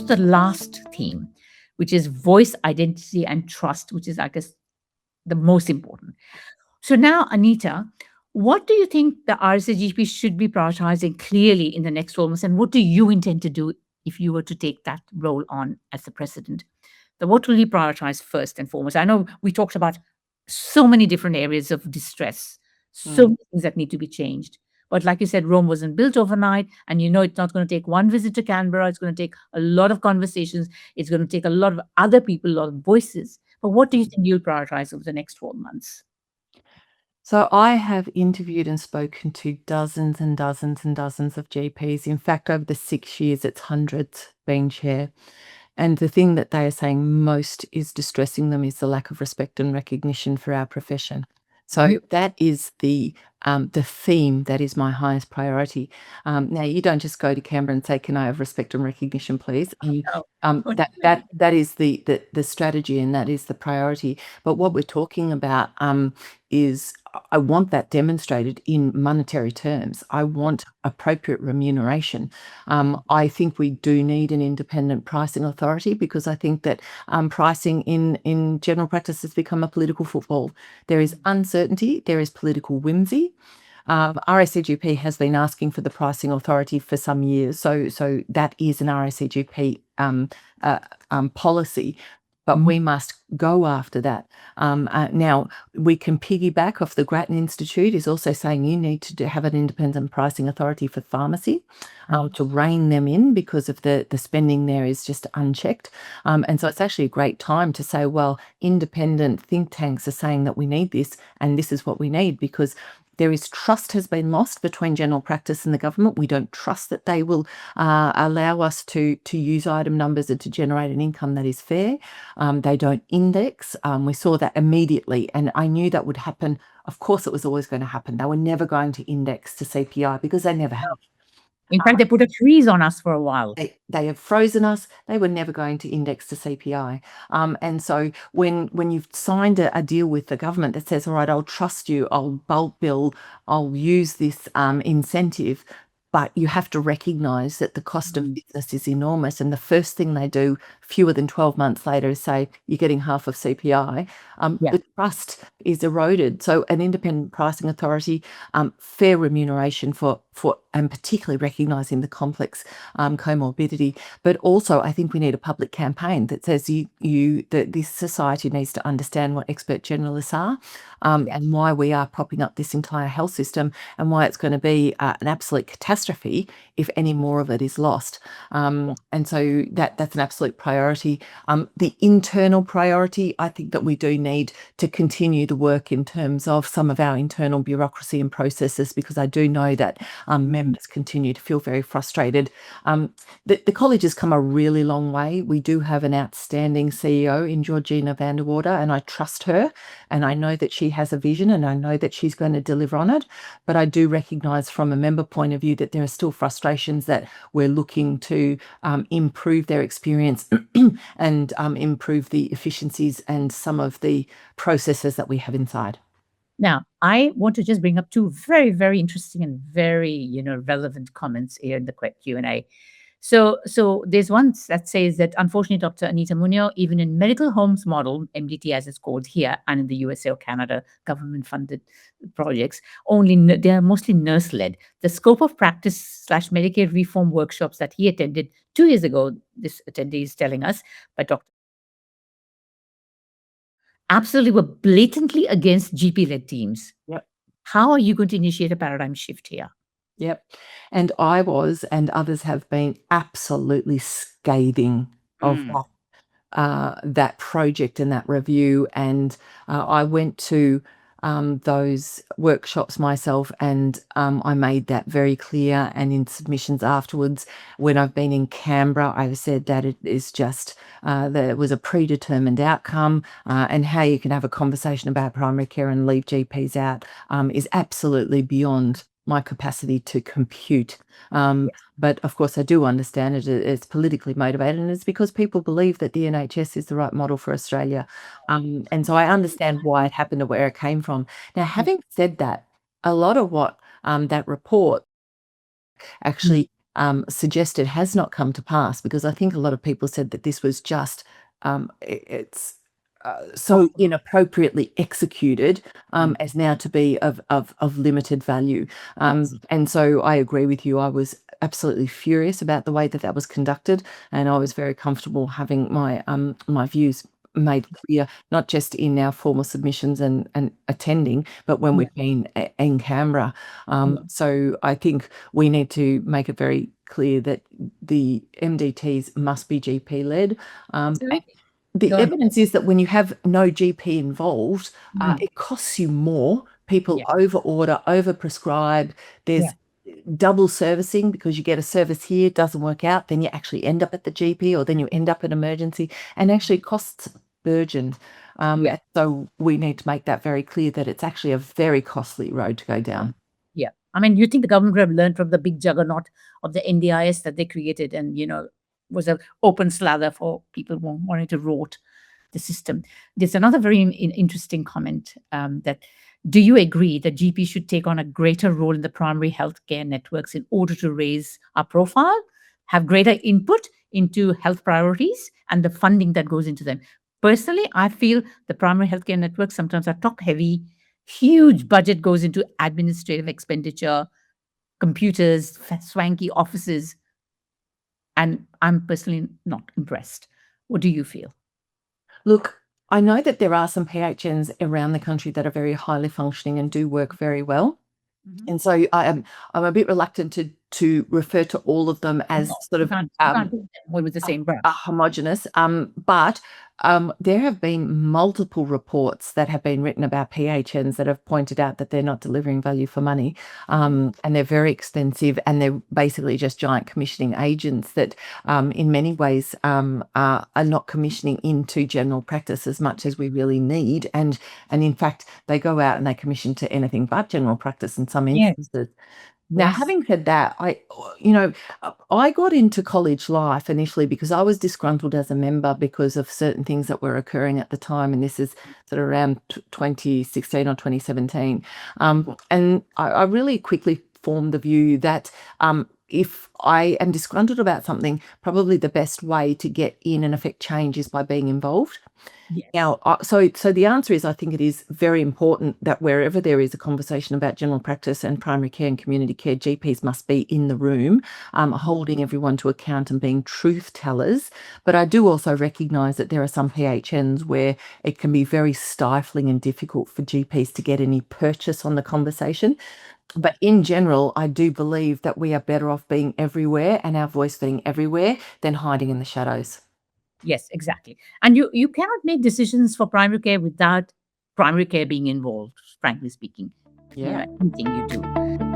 to the last theme, which is voice, identity, and trust, which is, I guess, the most important. So now, Anita, what do you think the RSAGP should be prioritizing clearly in the next 12 months, and what do you intend to do if you were to take that role on as the president? So what will you prioritize first and foremost? I know we talked about so many different areas of distress, so Mm. many things that need to be changed. But like you said, Rome wasn't built overnight, and you know it's not going to take one visit to Canberra. It's going to take a lot of conversations. It's going to take a lot of other people, a lot of voices. But what do you think you'll prioritize over the next 12 months? So I have interviewed and spoken to dozens and dozens and dozens of GPs. In fact, over the 6 years, it's hundreds being chair. And the thing that they are saying most is distressing them is the lack of respect and recognition for our profession. So that is the theme that is my highest priority. Now you don't just go to Canberra and say, "Can I have respect and recognition, please?" Oh, That is the strategy and that is the priority. But what we're talking about is I want that demonstrated in monetary terms. I want appropriate remuneration. I think we do need an independent pricing authority because I think that pricing in general practice has become a political football. There is uncertainty, there is political whimsy. RACGP has been asking for the pricing authority for some years, so that is an RACGP policy. But we must go after that. Now, we can piggyback off the Grattan Institute is also saying you need to have an independent pricing authority for pharmacy to rein them in because of the spending there is just unchecked. And so it's actually a great time to say, well, independent think tanks are saying that we need this and this is what we need because there is trust has been lost between general practice and the government. We don't trust that they will allow us to use item numbers and to generate an income that is fair. They don't index. We saw that immediately, and I knew that would happen. Of course, it was always going to happen. They were never going to index to CPI because they never have. in fact, they put a freeze on us for a while. They have frozen us. They were never going to index to CPI. And so when you've signed a deal with the government that says, all right, I'll trust you, I'll bulk bill, I'll use this incentive, but you have to recognise that the cost of business is enormous. And the first thing they do, fewer than 12 months later, is say, you're getting half of CPI. The trust is eroded. So an independent pricing authority, fair remuneration for and particularly recognising the complex comorbidity. But also, I think we need a public campaign that says that this society needs to understand what expert generalists are and why we are propping up this entire health system and why it's going to be an absolute catastrophe if any more of it is lost. And so that's an absolute priority. The internal priority, I think that we do need to continue the work in terms of some of our internal bureaucracy and processes because I do know that members continue to feel very frustrated. The college has come a really long way. We do have an outstanding CEO in Georgina Vanderwater, and I trust her, and I know that she has a vision, and I know that she's going to deliver on it. But I do recognise from a member point of view that there are still frustrations that we're looking to improve their experience and improve the efficiencies and some of the processes that we have inside. Now, I want to just bring up two very, very interesting and very, relevant comments here in the quick Q&A. So there's one that says that unfortunately, Dr. Anita Muñoz, even in medical homes model, MDT as it's called here, and in the USA or Canada, government-funded projects, they are mostly nurse-led. The scope of practice / Medicaid reform workshops that he attended 2 years ago, this attendee is telling us, by Dr. absolutely were blatantly against GP-led teams. Yep. How are you going to initiate a paradigm shift here? Yep. And I was, and others have been absolutely scathing of that project and that review. And I went to those workshops myself and I made that very clear. And in submissions afterwards, when I've been in Canberra, I've said that it is just, there was a predetermined outcome and how you can have a conversation about primary care and leave GPs out is absolutely beyond my capacity to compute. But of course, I do understand it's politically motivated, and it's because people believe that the NHS is the right model for Australia. And so I understand why it happened and where it came from. Now, having said that, a lot of what that report actually suggested has not come to pass, because I think a lot of people said that this was just it's so inappropriately executed as now to be of limited value. And so I agree with you. I was absolutely furious about the way that that was conducted, and I was very comfortable having my my views made clear, not just in our formal submissions and attending, but when we've been in camera. So I think we need to make it very clear that the MDTs must be GP led. The evidence is that when you have no GP involved, it costs you more. People over order, over prescribe. There's double servicing, because you get a service here, doesn't work out, then you actually end up at the GP, or then you end up at emergency, and actually costs burgeon. So we need to make that very clear, that it's actually a very costly road to go down. Yeah. I mean, you think the government would have learned from the big juggernaut of the NDIS that they created, and, was an open slather for people who wanted to rot the system. There's another very interesting comment that, do you agree that GP should take on a greater role in the primary healthcare networks in order to raise our profile, have greater input into health priorities and the funding that goes into them? Personally, I feel the primary healthcare networks sometimes are top heavy. Huge budget goes into administrative expenditure, computers, swanky offices, and I'm personally not impressed. What do you feel? Look, I know that there are some PHNs around the country that are very highly functioning and do work very well. And so I'm a bit reluctant to refer to all of them as sort of with the same brush. Homogenous. But there have been multiple reports that have been written about PHNs that have pointed out that they're not delivering value for money, and they're very expensive, and they're basically just giant commissioning agents that in many ways are not commissioning into general practice as much as we really need, and in fact they go out and they commission to anything but general practice in some instances. Now, having said that, I got into college life initially because I was disgruntled as a member because of certain things that were occurring at the time, and this is sort of around 2016 or 2017. And I really quickly formed the view that if I am disgruntled about something, probably the best way to get in and affect change is by being involved. Now, so the answer is, I think it is very important that wherever there is a conversation about general practice and primary care and community care, GPs must be in the room, holding everyone to account and being truth tellers. But I do also recognise that there are some PHNs where it can be very stifling and difficult for GPs to get any purchase on the conversation. But in general, I do believe that we are better off being everywhere and our voice being everywhere than hiding in the shadows. Yes, exactly. And you cannot make decisions for primary care without primary care being involved, frankly speaking. Anything you do.